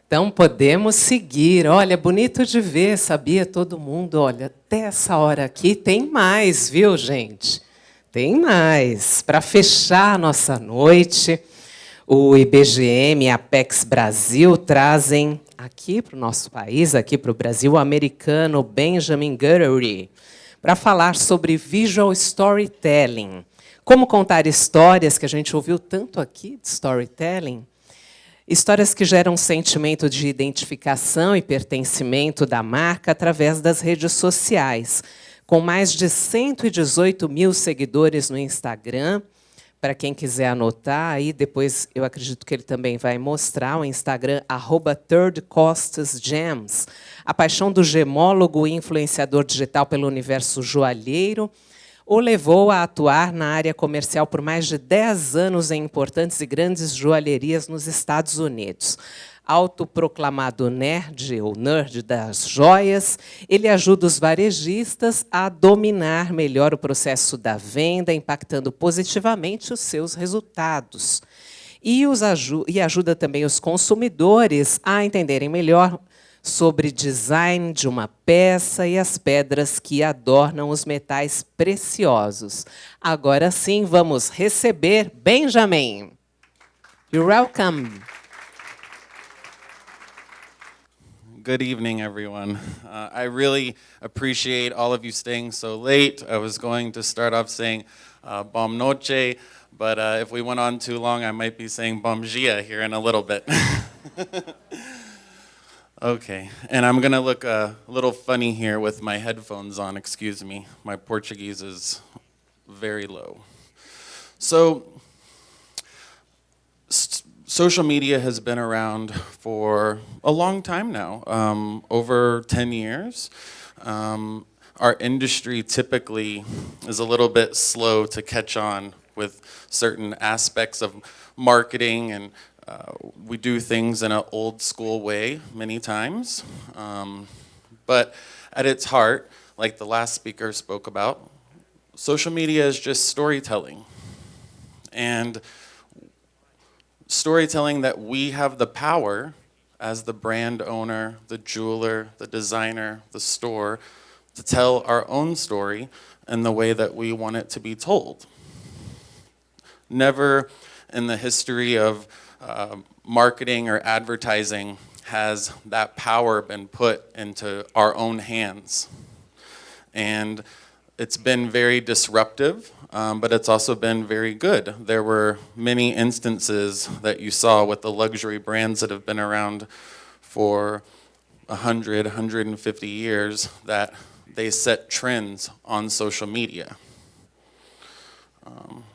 Então podemos seguir. Olha, bonito de ver, sabia todo mundo? Olha, até essa hora aqui tem mais, viu, gente? Tem mais. Para fechar a nossa noite, o IBGM e a Apex Brasil trazem aqui para o nosso país, aqui para o Brasil, o americano Benjamin Guthrie, para falar sobre visual storytelling. Como contar histórias, que a gente ouviu tanto aqui de storytelling, histórias que geram um sentimento de identificação e pertencimento da marca através das redes sociais. Com mais de 118 mil seguidores no Instagram, para quem quiser anotar, aí depois eu acredito que ele também vai mostrar o Instagram, @thirdcostasgems. A paixão do gemólogo e influenciador digital pelo universo joalheiro o levou a atuar na área comercial por mais de 10 anos em importantes e grandes joalherias nos Estados Unidos. Autoproclamado nerd ou nerd das joias, ele ajuda os varejistas a dominar melhor o processo da venda, impactando positivamente os seus resultados. E ajuda também os consumidores a entenderem melhor sobre design de uma peça e as pedras que adornam os metais preciosos. Agora sim, vamos receber Benjamin. You're welcome. Good evening, everyone. I really appreciate all of you staying so late. I was going to start off saying bom noche, but if we went on too long, I might be saying bom dia here in a little bit. Okay, and I'm gonna look a little funny here with my headphones on, excuse me. My Portuguese is very low. So, social media has been around for a long time now, over 10 years. Our industry typically is a little bit slow to catch on with certain aspects of marketing, and we do things in an old school way many times. But at its heart, like the last speaker spoke about, social media is just storytelling. And storytelling that we have the power as the brand owner, the jeweler, the designer, the store, to tell our own story in the way that we want it to be told. Never in the history of marketing or advertising has that power been put into our own hands. And it's been very disruptive, but it's also been very good. There were many instances that you saw with the luxury brands that have been around for 100, 150 years that they set trends on social media.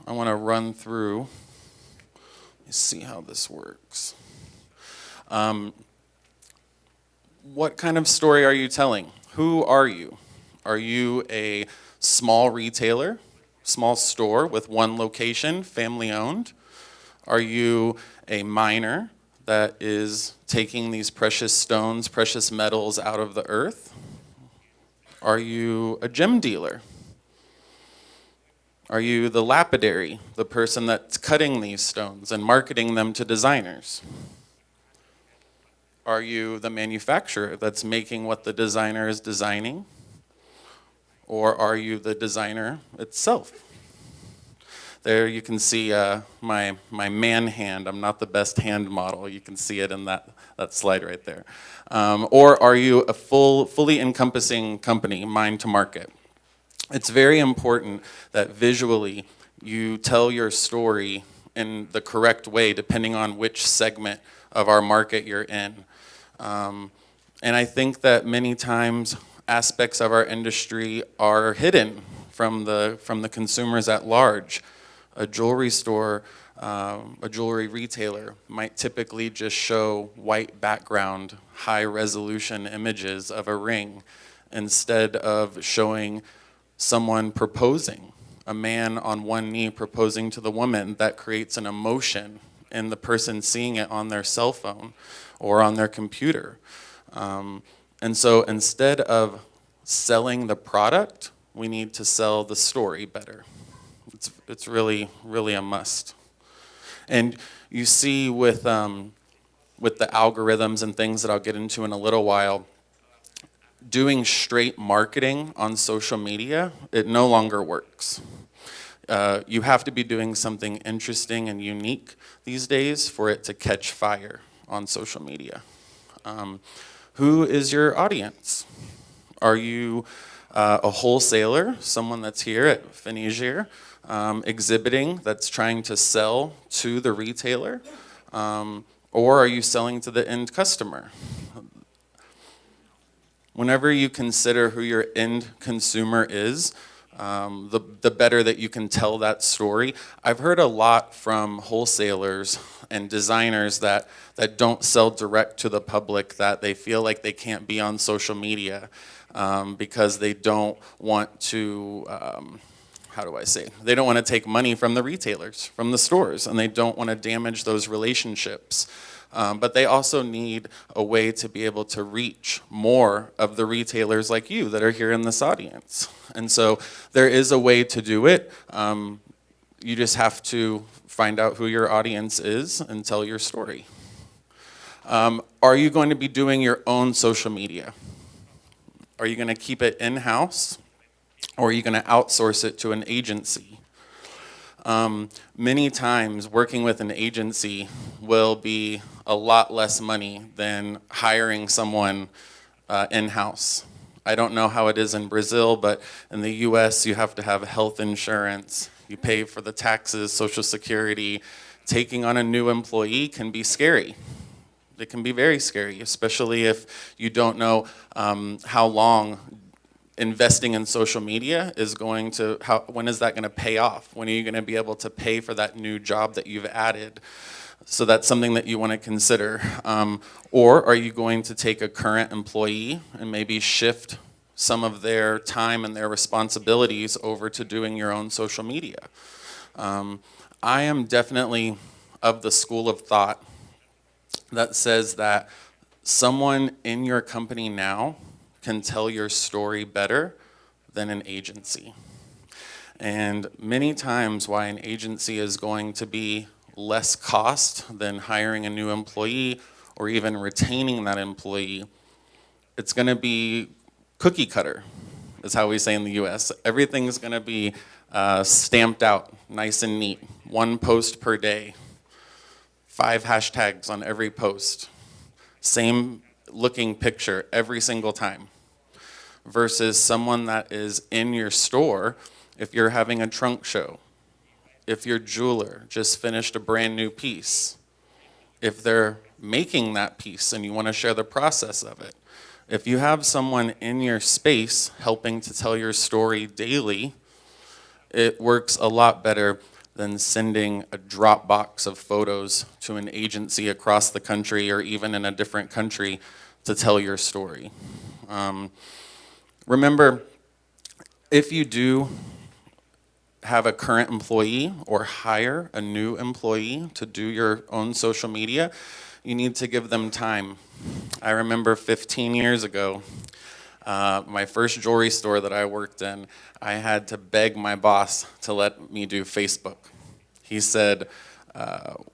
I want to run through, see how this works. What kind of story are you telling? Who are you? Are you a small retailer, small store with one location, family owned? Are you a miner that is taking these precious stones, precious metals out of the earth? Are you a gem dealer? Are you the lapidary, the person that's cutting these stones and marketing them to designers? Are you the manufacturer that's making what the designer is designing? Or are you the designer itself? There you can see my man hand. I'm not the best hand model. You can see it in that slide right there. Or are you a fully encompassing company, mind to market? It's very important that visually you tell your story in the correct way depending on which segment of our market you're in. And I think that many times aspects of our industry are hidden from the consumers at large. A jewelry store, a jewelry retailer might typically just show white background, high resolution images of a ring instead of showing someone proposing, a man on one knee proposing to the woman. That creates an emotion in the person seeing it on their cell phone or on their computer. And so instead of selling the product, we need to sell the story better. It's really, really a must. And you see with with the algorithms and things that I'll get into in a little while, doing straight marketing on social media, it no longer works. You have to be doing something interesting and unique these days for it to catch fire on social media. Who is your audience? Are you a wholesaler, someone that's here at FENINJER, exhibiting, that's trying to sell to the retailer? Or are you selling to the end customer? Whenever you consider who your end consumer is, the better that you can tell that story. I've heard a lot from wholesalers and designers that don't sell direct to the public, that they feel like they can't be on social media because they don't want to, how do I say? They don't want to take money from the retailers, from the stores, and they don't want to damage those relationships. But they also need a way to be able to reach more of the retailers like you that are here in this audience. And so there is a way to do it. You just have to find out who your audience is and tell your story. Are you going to be doing your own social media? Are you going to keep it in-house, or are you going to outsource it to an agency? Many times working with an agency will be a lot less money than hiring someone in-house. I don't know how it is in Brazil, but in the US you have to have health insurance, you pay for the taxes, Social Security. Taking on a new employee can be scary. It can be very scary, especially if you don't know how long investing in social media is going to, when is that going to pay off? When are you going to be able to pay for that new job that you've added? So that's something that you want to consider. Or are you going to take a current employee and maybe shift some of their time and their responsibilities over to doing your own social media? I am definitely of the school of thought that says that someone in your company now can tell your story better than an agency. And many times why an agency is going to be less cost than hiring a new employee or even retaining that employee, it's going to be cookie cutter, is how we say in the US. Everything's going to be stamped out nice and neat. 1 post per day, 5 hashtags on every post, same looking picture every single time, versus someone that is in your store. If you're having a trunk show, if your jeweler just finished a brand new piece, if they're making that piece and you want to share the process of it, if you have someone in your space helping to tell your story daily, it works a lot better than sending a Dropbox of photos to an agency across the country or even in a different country to tell your story. Remember, if you do have a current employee or hire a new employee to do your own social media, you need to give them time. I remember 15 years ago, my first jewelry store that I worked in, I had to beg my boss to let me do Facebook. He said,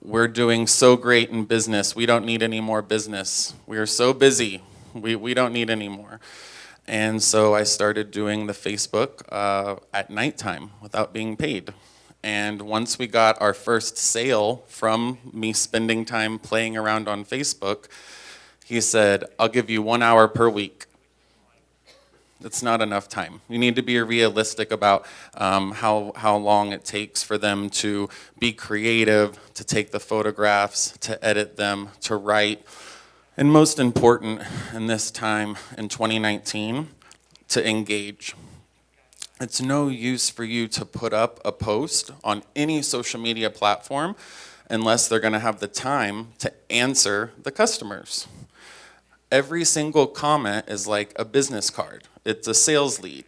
we're doing so great in business, we don't need any more business. We are so busy, we don't need any more. And so I started doing the Facebook at nighttime without being paid. And once we got our first sale from me spending time playing around on Facebook, he said, I'll give you 1 hour per week. That's not enough time. You need to be realistic about how long it takes for them to be creative, to take the photographs, to edit them, to write. And most important in this time in 2019, to engage. It's no use for you to put up a post on any social media platform unless they're going to have the time to answer the customers. Every single comment is like a business card. It's a sales lead.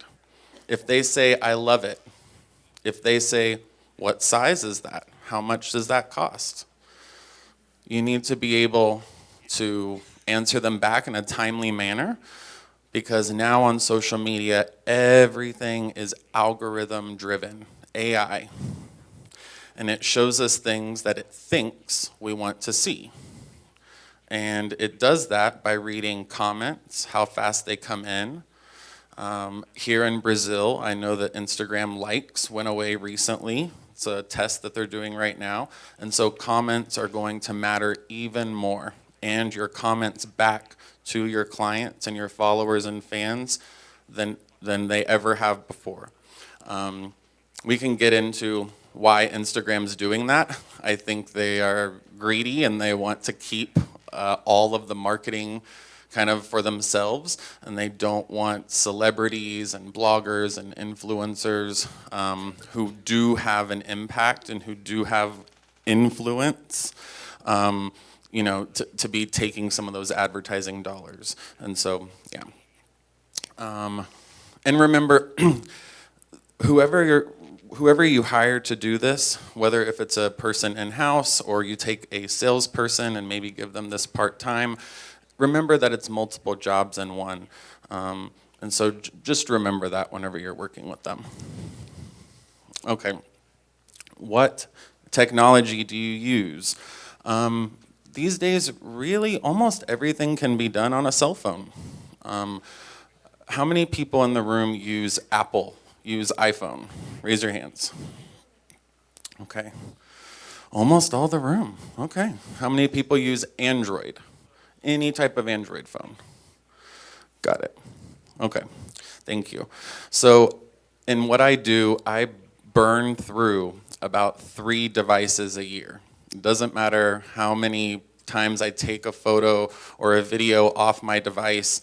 If they say, I love it, if they say, what size is that? How much does that cost? You need to be able to answer them back in a timely manner, because now on social media, everything is algorithm driven, AI. And it shows us things that it thinks we want to see. And it does that by reading comments, how fast they come in. Here in Brazil, I know that Instagram likes went away recently. It's a test that they're doing right now. And so comments are going to matter even more. And your comments back to your clients and your followers and fans than they ever have before. We can get into why Instagram's doing that. I think they are greedy and they want to keep all of the marketing kind of for themselves, and they don't want celebrities and bloggers and influencers who do have an impact and who do have influence, to be taking some of those advertising dollars. And so, yeah. And remember, whoever you hire to do this, whether if it's a person in-house or you take a salesperson and maybe give them this part-time, remember that it's multiple jobs in one. And so just remember that whenever you're working with them. Okay, what technology do you use? These days, really, almost everything can be done on a cell phone. How many people in the room use Apple, use iPhone? Raise your hands. Okay, almost all the room. Okay, how many people use Android? Any type of Android phone. Got it. Okay, thank you. So in what I do, I burn through about 3 devices a year. It doesn't matter how many times I take a photo or a video off my device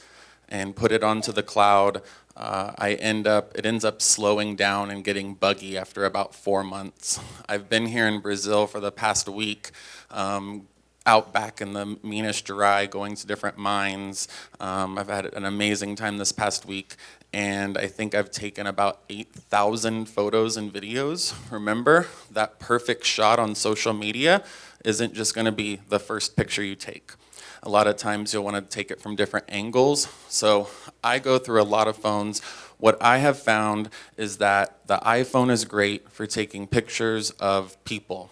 and put it onto the cloud, it ends up slowing down and getting buggy after about 4 months. I've been here in Brazil for the past week, out back in the Minas Gerais, going to different mines. I've had an amazing time this past week, and I think I've taken about 8,000 photos and videos. Remember, that perfect shot on social media isn't just gonna be the first picture you take. A lot of times you'll wanna take it from different angles. So I go through a lot of phones. What I have found is that the iPhone is great for taking pictures of people,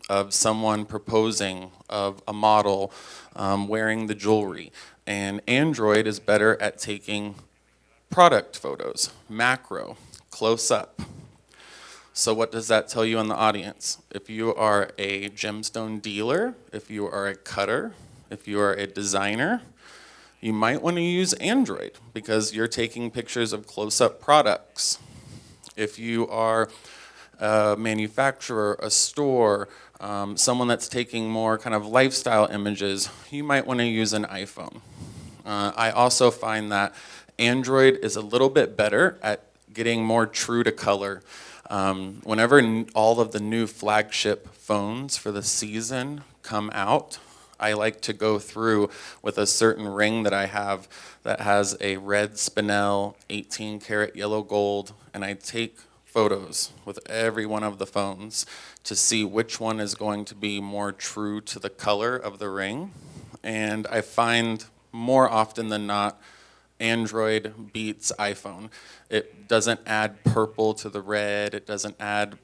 of someone proposing, of a model wearing the jewelry. And Android is better at taking product photos, macro, close up. So what does that tell you in the audience? If you are a gemstone dealer, if you are a cutter, if you are a designer, you might want to use Android because you're taking pictures of close-up products. If you are a manufacturer, a store, someone that's taking more kind of lifestyle images, you might want to use an iPhone. I also find that Android is a little bit better at getting more true to color. Whenever all of the new flagship phones for the season come out, I like to go through with a certain ring that I have that has a red spinel, 18 karat yellow gold, and I take photos with every one of the phones to see which one is going to be more true to the color of the ring. And I find more often than not, Android beats iPhone. It doesn't add purple to the red, it doesn't add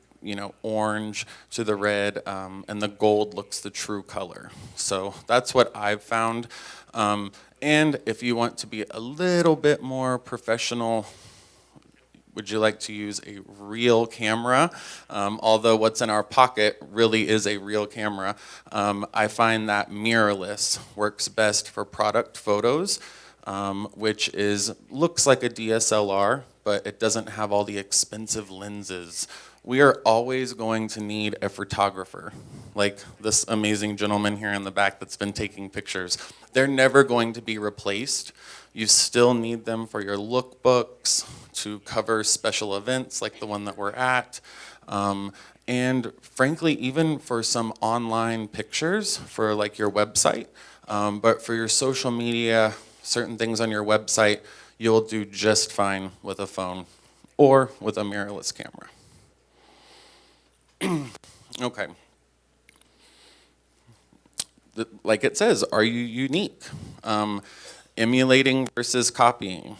orange to the red, and the gold looks the true color. So that's what I've found. And if you want to be a little bit more professional, would you like to use a real camera? Although what's in our pocket really is a real camera. I find that mirrorless works best for product photos, which looks like a DSLR, but it doesn't have all the expensive lenses. We are always going to need a photographer, like this amazing gentleman here in the back that's been taking pictures. They're never going to be replaced. You still need them for your lookbooks, to cover special events like the one that we're at, and frankly, even for some online pictures for like your website. But for your social media, certain things on your website, you'll do just fine with a phone or with a mirrorless camera. Okay. Like it says, are you unique? Emulating versus copying.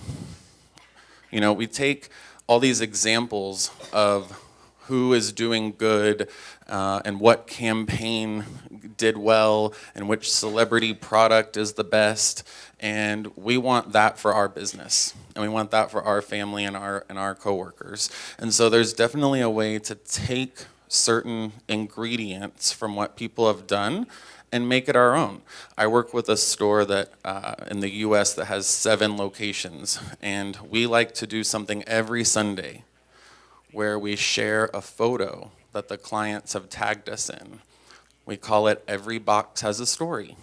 We take all these examples of who is doing good and what campaign did well and which celebrity product is the best. And we want that for our business, and we want that for our family and our coworkers. And so there's definitely a way to take certain ingredients from what people have done and make it our own. I work with a store that in the US that has 7 locations, and we like to do something every Sunday where we share a photo that the clients have tagged us in. We call it Every Box Has a Story.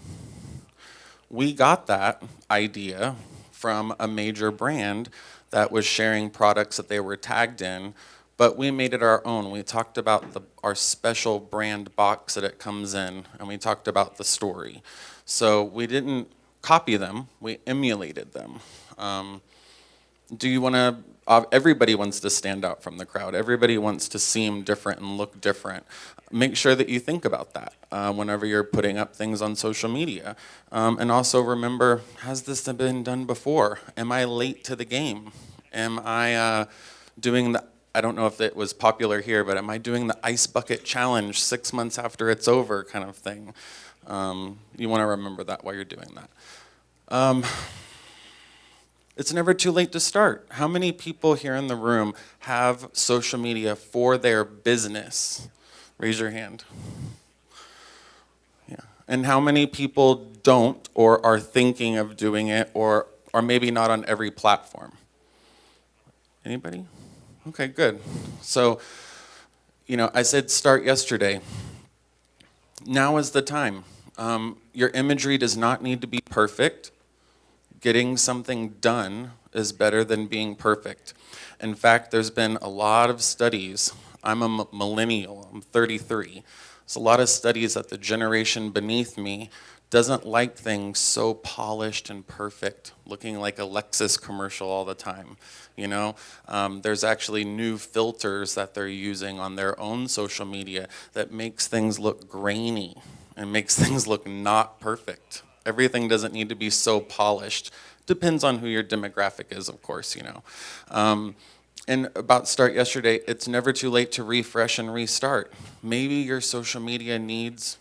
We got that idea from a major brand that was sharing products that they were tagged in, but we made it our own. We talked about our special brand box that it comes in, and we talked about the story. So we didn't copy them, we emulated them. Everybody wants to stand out from the crowd. Everybody wants to seem different and look different. Make sure that you think about that whenever you're putting up things on social media. And also remember, has this been done before? Am I late to the game? Am I I don't know if it was popular here, but am I doing the ice bucket challenge 6 months after it's over kind of thing? You want to remember that while you're doing that. It's never too late to start. How many people here in the room have social media for their business? Raise your hand. Yeah. And how many people don't or are thinking of doing it or are maybe not on every platform? Anybody? Okay, good. So, I said start yesterday. Now is the time. Your imagery does not need to be perfect. Getting something done is better than being perfect. In fact, there's been a lot of studies. I'm a millennial, I'm 33. There's a lot of studies that the generation beneath me doesn't like things so polished and perfect, looking like a Lexus commercial all the time. There's actually new filters that they're using on their own social media that makes things look grainy and makes things look not perfect. Everything doesn't need to be so polished. Depends on who your demographic is, of course, And about start yesterday, it's never too late to refresh and restart. Maybe your social media needs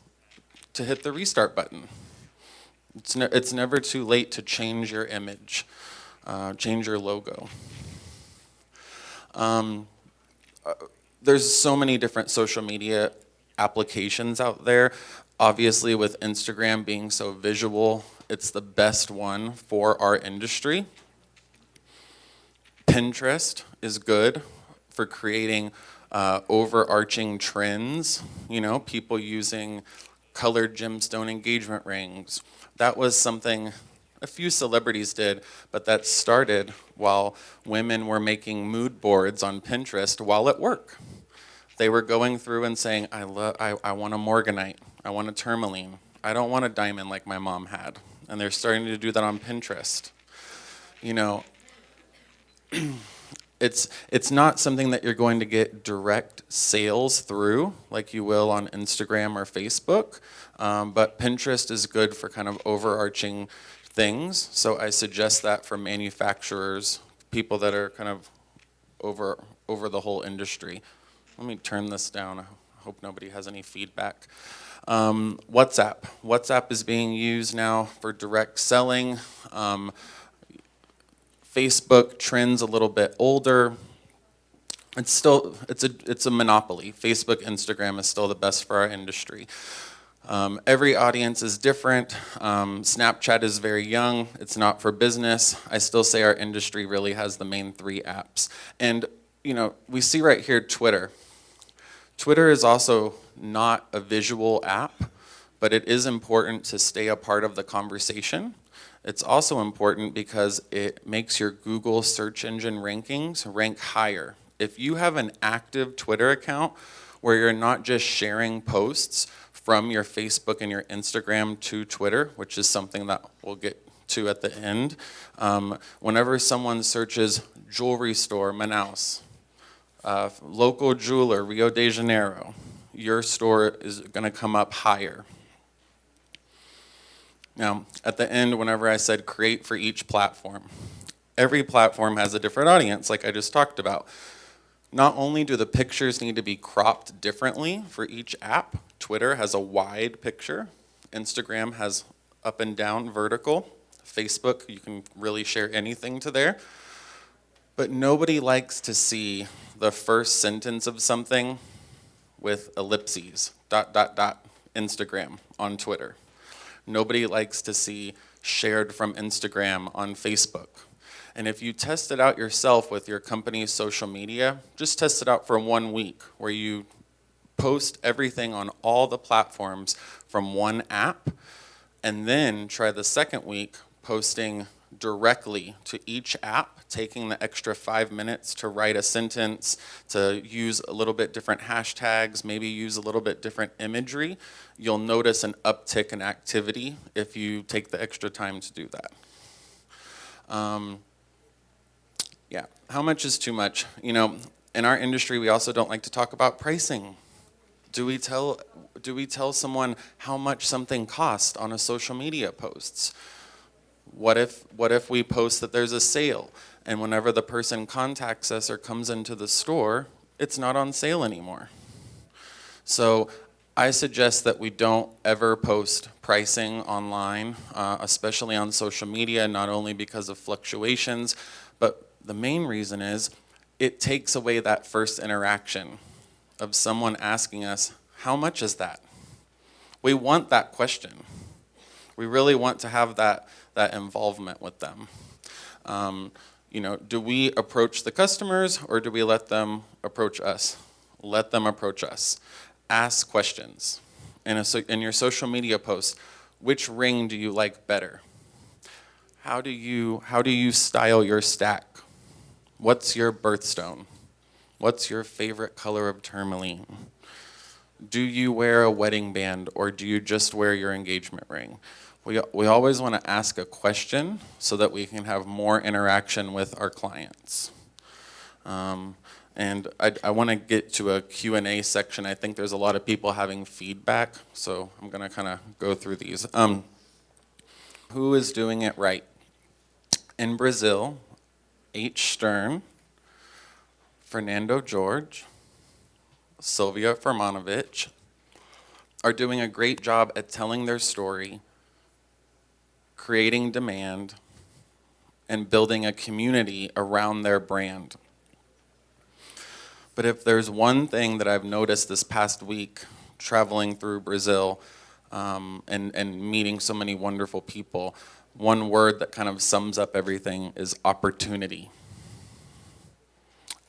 to hit the restart button. It's never too late to change your image, change your logo. There's so many different social media applications out there. Obviously, with Instagram being so visual, it's the best one for our industry. Pinterest is good for creating overarching trends, people using colored gemstone engagement rings. That was something a few celebrities did, but that started while women were making mood boards on Pinterest while at work. They were going through and saying, I want a morganite, I want a tourmaline, I don't want a diamond like my mom had. And they're starting to do that on Pinterest. It's not something that you're going to get direct sales through like you will on Instagram or Facebook, but Pinterest is good for kind of overarching things. So I suggest that for manufacturers, people that are kind of over the whole industry. Let me turn this down. I hope nobody has any feedback. WhatsApp. WhatsApp is being used now for direct selling. Facebook trends a little bit older. It's a monopoly. Facebook, Instagram is still the best for our industry. Every audience is different. Snapchat is very young. It's not for business. I still say our industry really has the main 3 apps. And we see right here Twitter. Twitter is also not a visual app, but it is important to stay a part of the conversation. It's also important because it makes your Google search engine rankings rank higher. If you have an active Twitter account where you're not just sharing posts from your Facebook and your Instagram to Twitter, which is something that we'll get to at the end, whenever someone searches jewelry store, Manaus, local jeweler, Rio de Janeiro, your store is going to come up higher. Now, at the end, whenever I said create for each platform, every platform has a different audience, like I just talked about. Not only do the pictures need to be cropped differently for each app, Twitter has a wide picture, Instagram has up and down vertical, Facebook, you can really share anything to there, but nobody likes to see the first sentence of something with ellipses, ... Instagram on Twitter. Nobody likes to see shared from Instagram on Facebook. And if you test it out yourself with your company's social media, just test it out for 1 week where you post everything on all the platforms from one app, and then try the second week posting directly to each app, taking the extra 5 minutes to write a sentence, to use a little bit different hashtags, maybe use a little bit different imagery. You'll notice an uptick in activity if you take the extra time to do that. Yeah, how much is too much? You know, in our industry, we also don't like to talk about pricing. Do we tell someone how much something costs on a social media posts? What if we post that there's a sale, and whenever the person contacts us or comes into the store, it's not on sale anymore? So I suggest that we don't ever post pricing online, especially on social media, not only because of fluctuations, but the main reason is it takes away that first interaction of someone asking us, how much is that? We want that question. We really want to have that involvement with them. You know, do we approach the customers or do we let them approach us? Let them approach us. Ask questions. In your social media posts, which ring do you like better? How do you style your stack? What's your birthstone? What's your favorite color of tourmaline? Do you wear a wedding band or do you just wear your engagement ring? We always want to ask a question so that we can have more interaction with our clients. And I want to get to a Q&A section. I think there's a lot of people having feedback, so I'm going to kind of go through these. Who is doing it right? In Brazil, H. Stern, Fernando George, Sylvia Firmanovich are doing a great job at telling their story, creating demand, and building a community around their brand. But if there's one thing that I've noticed this past week, traveling through Brazil and meeting so many wonderful people, one word that kind of sums up everything is opportunity.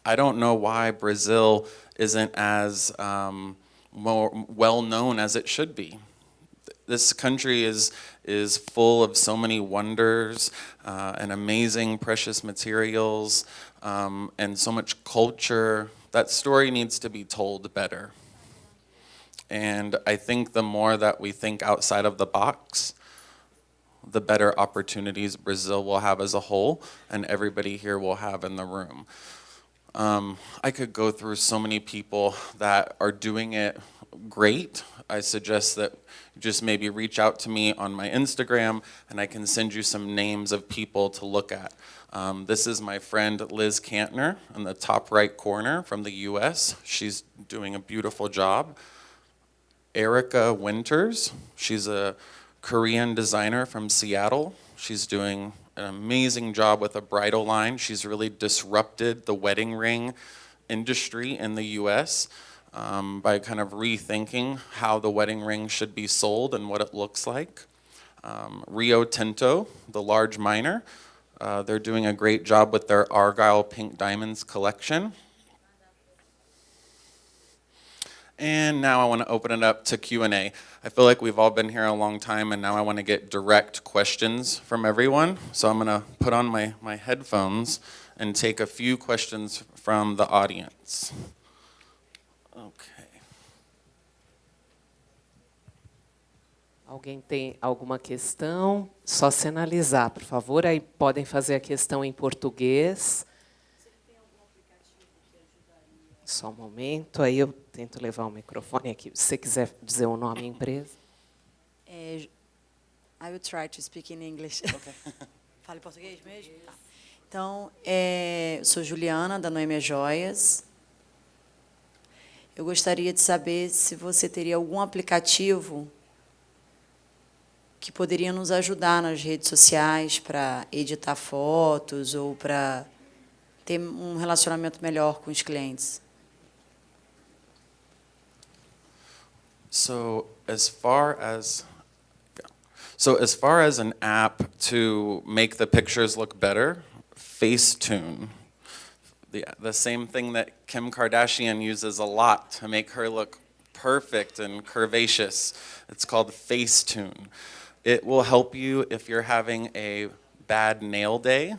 I don't know why Brazil isn't as more well known as it should be. This country is full of so many wonders and amazing precious materials and so much culture. That story needs to be told better. And I think the more that we think outside of the box, the better opportunities Brazil will have as a whole and everybody here will have in the room. I could go through so many people that are doing it great. I suggest that you just maybe reach out to me on my Instagram and I can send you some names of people to look at. This is my friend Liz Kantner in the top right corner from the US. She's doing a beautiful job. Erica Winters, she's a Korean designer from Seattle. She's doing an amazing job with a bridal line. She's really disrupted the wedding ring industry in the US by kind of rethinking how the wedding ring should be sold and what it looks like. Rio Tinto, the large miner, they're doing a great job with their Argyle Pink Diamonds collection. And now I want to open it up to Q&A. I feel like we've all been here a long time, and now I want to get direct questions from everyone. So I'm going to put on my headphones and take a few questions from the audience. Okay. Alguém tem alguma questão? Só sinalizar, por favor. Aí podem fazer a questão em português. Só um momento, aí eu tento levar o microfone aqui. Se você quiser dizer o nome e empresa. I will try to speak in English. Okay. Fala em português mesmo? Tá. Então, eu sou Juliana, da Noêmia Joias. Eu gostaria de saber se você teria algum aplicativo que poderia nos ajudar nas redes sociais para editar fotos ou para ter um relacionamento melhor com os clientes. So as far as an app to make the pictures look better, Facetune. The same thing that Kim Kardashian uses a lot to make her look perfect and curvaceous. It's called Facetune. It will help you if you're having a bad nail day,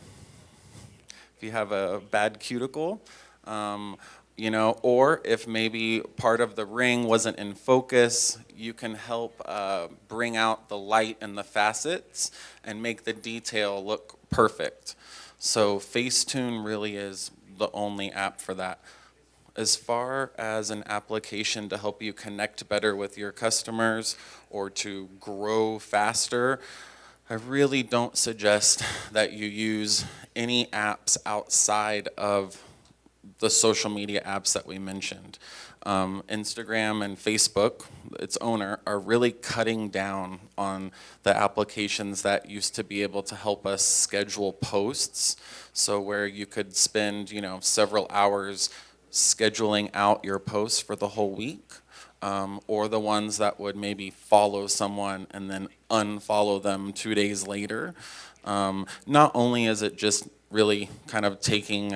if you have a bad cuticle, you know, or if maybe part of the ring wasn't in focus, you can help bring out the light and the facets and make the detail look perfect. So Facetune really is the only app for that. As far as an application to help you connect better with your customers or to grow faster, I really don't suggest that you use any apps outside of the social media apps that we mentioned. Instagram and Facebook, its owner, are really cutting down on the applications that used to be able to help us schedule posts. So where you could spend, you know, several hours scheduling out your posts for the whole week, or the ones that would maybe follow someone and then unfollow them 2 days later. Not only is it just really kind of taking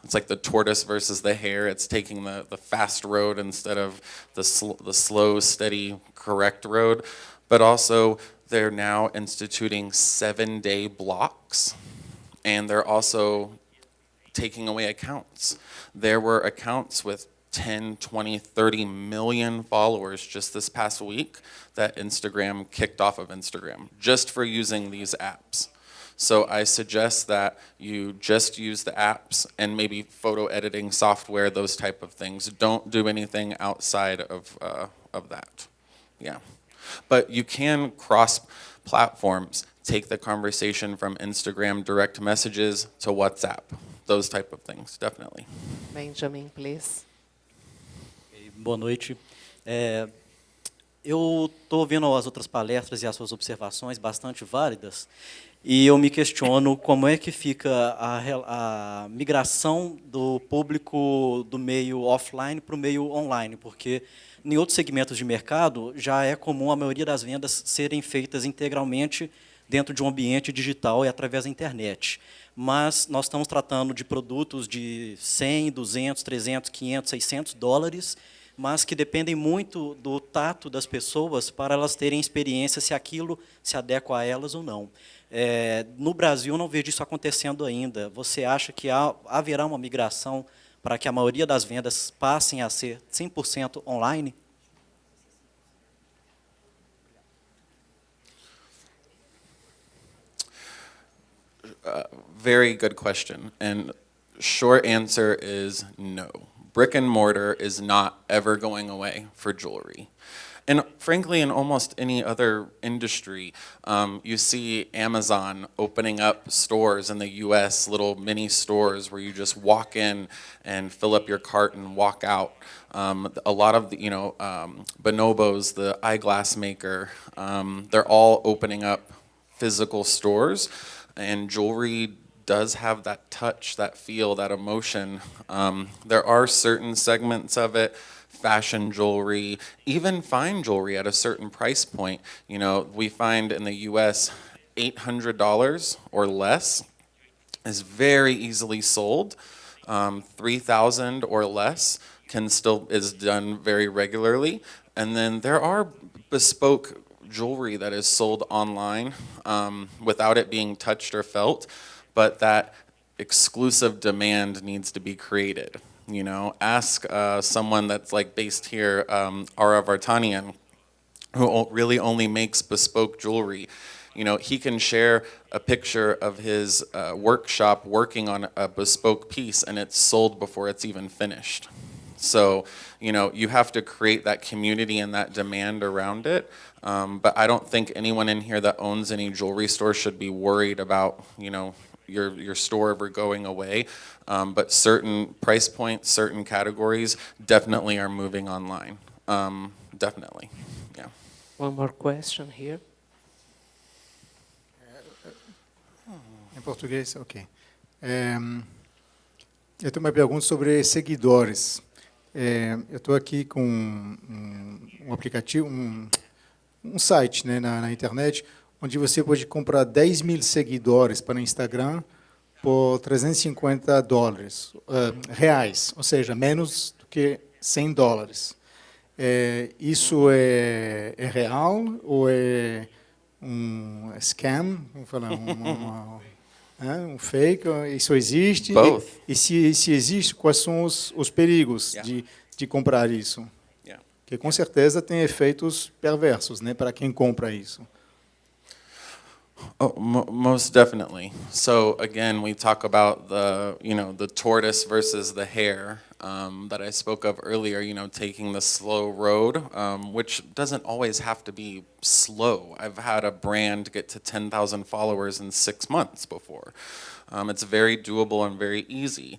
it's like the tortoise versus the hare. It's taking the fast road instead of the slow, steady, correct road. But also, they're now instituting 7-day blocks, and they're also taking away accounts. There were accounts with 10, 20, 30 million followers just this past week that Instagram kicked off of Instagram just for using these apps. So I suggest that you just use the apps and maybe photo editing software, those type of things. Don't do anything outside of that. Yeah. But you can cross platforms. Take the conversation from Instagram direct messages to WhatsApp. Those type of things, definitely. Benjamin, please. Boa noite. Eu estou ouvindo as outras palestras e as suas observações bastante válidas, e eu me questiono como é que fica a migração do público do meio offline para o meio online, porque em outros segmentos de mercado já é comum a maioria das vendas serem feitas integralmente dentro de um ambiente digital e através da internet. Mas nós estamos tratando de produtos de 100, 200, 300, 500, 600 dólares, mas que dependem muito do tato das pessoas para elas terem experiência se aquilo se adequa a elas ou não. No Brasil, eu não vejo isso acontecendo ainda. Você acha que haverá uma migração para que a maioria das vendas passem a ser 100% online? Very good question. And short answer is no. Brick and mortar is not ever going away for jewelry. And frankly, in almost any other industry, you see Amazon opening up stores in the US, little mini stores where you just walk in and fill up your cart and walk out. A lot of the, Bonobos, the eyeglass maker, they're all opening up physical stores, and jewelry does have that touch, that feel, that emotion. There are certain segments of it, fashion jewelry, even fine jewelry at a certain price point. You know, we find in the US $800 or less is very easily sold. 3,000 or less is done very regularly. And then there are bespoke jewelry that is sold online without it being touched or felt, but that exclusive demand needs to be created. You know, ask someone that's like based here, Ara Vartanian, who really only makes bespoke jewelry. You know, he can share a picture of his workshop working on a bespoke piece, and it's sold before it's even finished. So, you know, you have to create that community and that demand around it. But I don't think anyone in here that owns any jewelry store should be worried about, your store ever going away. But certain price points, certain categories definitely are moving online. Definitely, yeah. One more question here. Em português, ok. Eu tenho uma pergunta sobre seguidores. Eu estou aqui com um aplicativo, um site, né, na internet, onde você pode comprar 10 mil seguidores para o Instagram por $350, reais, ou seja, menos do que $100. Isso é real ou é um scam? Vamos falar, um fake? Isso existe? Both. E se existe, quais são os perigos de comprar isso? Yeah. Que com certeza tem efeitos perversos, né, para quem compra isso. Oh, most definitely. So again, we talk about the tortoise versus the hare that I spoke of earlier. Taking the slow road, which doesn't always have to be slow. I've had a brand get to 10,000 followers in 6 months before. It's very doable and very easy.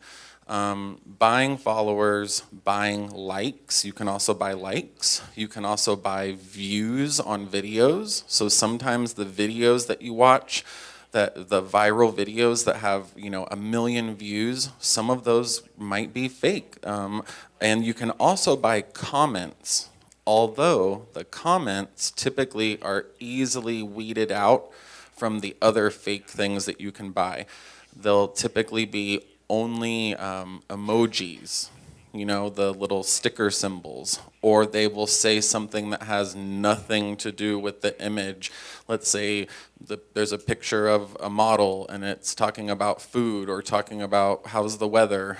Buying followers, buying likes. You can also buy likes. You can also buy views on videos. So sometimes the videos that you watch, the viral videos that have 1 million views, some of those might be fake. And you can also buy comments, although the comments typically are easily weeded out from the other fake things that you can buy. They'll typically be only emojis, the little sticker symbols, or they will say something that has nothing to do with the image. Let's say there's a picture of a model and it's talking about food or talking about how's the weather.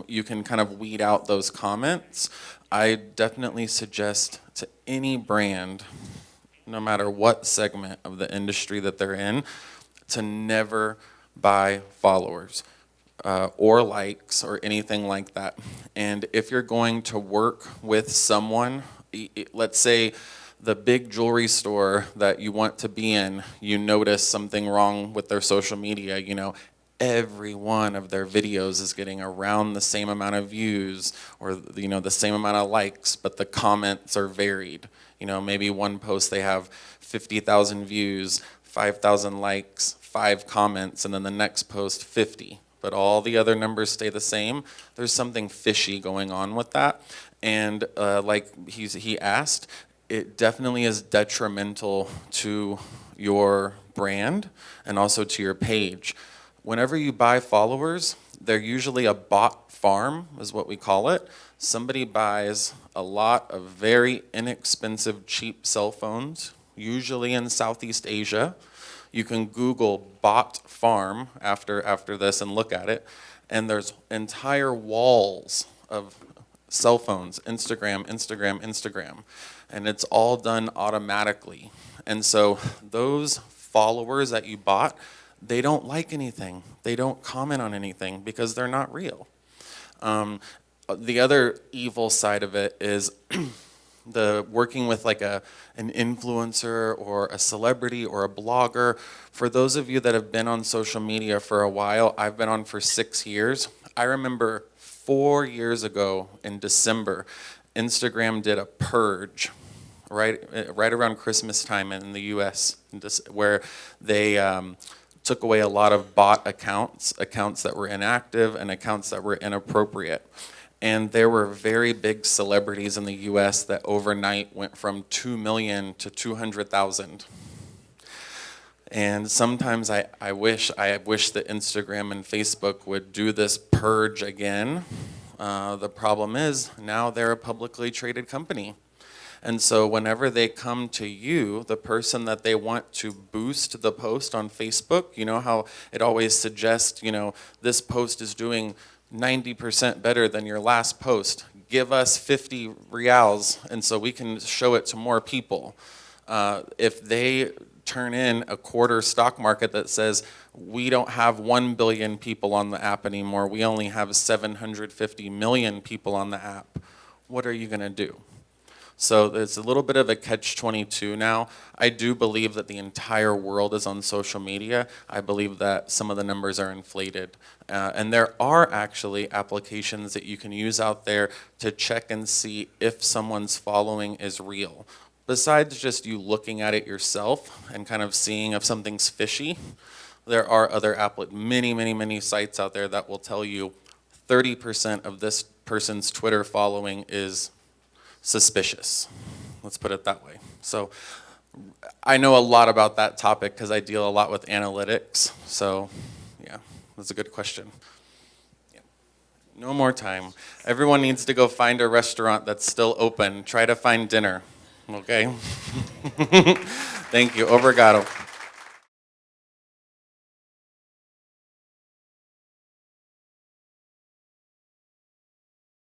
You can kind of weed out those comments. I definitely suggest to any brand, no matter what segment of the industry that they're in, to never buy followers. Or likes or anything like that. And if you're going to work with someone, let's say the big jewelry store that you want to be in, you notice something wrong with their social media, every one of their videos is getting around the same amount of views or the same amount of likes, but the comments are varied. Maybe one post they have 50,000 views, 5,000 likes, 5 comments, and then the next post 50. But all the other numbers stay the same. There's something fishy going on with that. And like he asked, it definitely is detrimental to your brand and also to your page. Whenever you buy followers, they're usually a bot farm, is what we call it. Somebody buys a lot of very inexpensive, cheap cell phones, usually in Southeast Asia. You can Google bot farm after this and look at it, and there's entire walls of cell phones, Instagram, and it's all done automatically. And so those followers that you bought, they don't like anything. They don't comment on anything because they're not real. The other evil side of it is the working with like an influencer or a celebrity or a blogger. For those of you that have been on social media for a while, I've been on for 6 years. I remember 4 years ago in December, Instagram did a purge right around Christmas time in the US, where they took away a lot of bot accounts that were inactive and accounts that were inappropriate. And there were very big celebrities in the US that overnight went from 2 million to 200,000. And sometimes I wish that Instagram and Facebook would do this purge again. The problem is now they're a publicly traded company. And so whenever they come to you, the person that they want to boost the post on Facebook, how it always suggests, this post is doing 90% better than your last post. Give us 50 reals, and so we can show it to more people. If they turn in a quarter stock market that says, we don't have 1 billion people on the app anymore, we only have 750 million people on the app, what are you going to do? So there's a little bit of a catch-22 now. I do believe that the entire world is on social media. I believe that some of the numbers are inflated. And there are actually applications that you can use out there to check and see if someone's following is real. Besides just you looking at it yourself and kind of seeing if something's fishy, there are other many sites out there that will tell you 30% of this person's Twitter following is suspicious. Let's put it that way. So I know a lot about that topic because I deal a lot with analytics. So yeah, that's a good question. Yeah. No more time. Everyone needs to go find a restaurant that's still open. Try to find dinner, okay? Thank you. Obrigado.